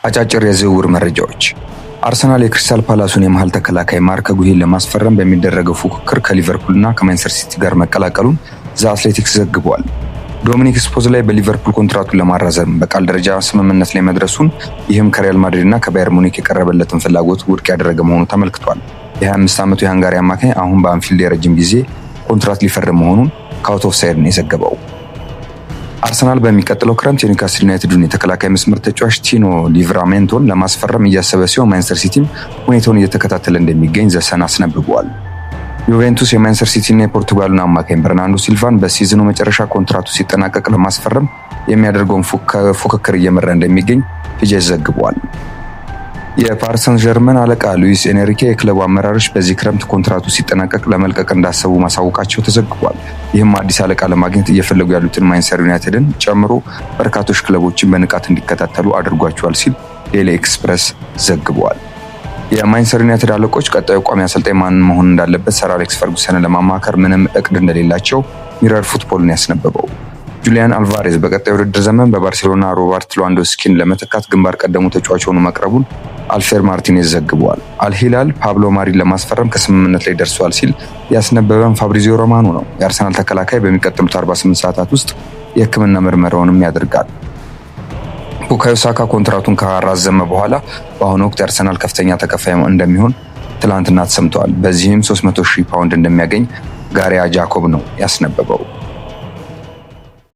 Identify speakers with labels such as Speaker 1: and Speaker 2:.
Speaker 1: አጫጭር የዝውውር መረጃዎች። አርሰናል የክሪስታል ፓላሱን የመሃል ተከላካይ ማርክ ጉሂን ለማስፈረም በሚደረገው ፉክክር ከሊቨርፑልና ከማንቸስተር ሲቲ ጋር መቀላቀሉን ዘ አትሌቲክስ ዘግቧል። ዶሚኒክ ስፖዝላይ በሊቨርፑል ኮንትራቱን ለማራዘም በቃል ደረጃ ስምምነት ላይ መድረሱን፣ ይህም ከሪያል ማድሪድና ከባየር ሙኒክ የቀረበለትን ፍላጎት ውድቅ ያደረገ መሆኑ ተመልክቷል። የ25 ዓመቱ የሃንጋሪ አማካኝ አሁን በአንፊልድ የረጅም ጊዜ ኮንትራት ሊፈርም መሆኑን ከአውት ኦፍ ሳይድ ነው የዘገበው። አርሰናል በሚቀጥለው ክረምት የኒውካስል ዩናይትዱን የተከላካይ መስመር ተጫዋች ቲኖ ሊቭራሜንቶን ለማስፈረም እያሰበ ሲሆን ማንቸስተር ሲቲም ሁኔታውን እየተከታተለ እንደሚገኝ ዘሰን አስነብቧል። ዩቬንቱስ የማንቸስተር ሲቲና የፖርቱጋሉን አማካኝ በርናንዶ ሲልቫን በሲዝኑ መጨረሻ ኮንትራቱ ሲጠናቀቅ ለማስፈረም የሚያደርገውን ፉክክር እየመራ እንደሚገኝ ፊጄስ ዘግቧል። የፓሪስ ሰን ዠርመን አለቃ ሉዊስ ኤንሪኬ የክለቡ አመራሮች በዚህ ክረምት ኮንትራቱ ሲጠናቀቅ ለመልቀቅ እንዳሰቡ ማሳወቃቸው ተዘግቧል። ይህም አዲስ አለቃ ለማግኘት እየፈለጉ ያሉትን ማንቸስተር ዩናይትድን ጨምሮ በርካቶች ክለቦችን በንቃት እንዲከታተሉ አድርጓቸዋል ሲል ዴይሊ ኤክስፕረስ ዘግቧል። የማንቸስተር ዩናይትድ አለቆች ቀጣዩ ቋሚ አሰልጣኝ ማን መሆን እንዳለበት ሰር አሌክስ ፈርጉሰንን ለማማከር ምንም እቅድ እንደሌላቸው ሚረር ፉትቦልን ያስነበበው። ጁሊያን አልቫሬዝ በቀጣዩ ውድድር ዘመን በባርሴሎና ሮበርት ሌዋንዶውስኪን ለመተካት ግንባር ቀደሙ ተጫዋች ሆኖ መቅረቡን አልፌር ማርቲኔዝ ዘግቧል። አልሂላል ፓብሎ ማሪን ለማስፈረም ከስምምነት ላይ ደርሷል ሲል ያስነበበን ፋብሪዚዮ ሮማኖ ነው። የአርሰናል ተከላካይ በሚቀጥሉት 48 ሰዓታት ውስጥ የሕክምና ምርመራውንም ያደርጋል። ቡካዮ ሳካ ኮንትራቱን ካራዘመ በኋላ በአሁኑ ወቅት የአርሰናል ከፍተኛ ተከፋይ እንደሚሆን ትላንትና ተሰምተዋል። በዚህም 300,000 ፓውንድ እንደሚያገኝ ጋሪያ ጃኮብ ነው ያስነበበው።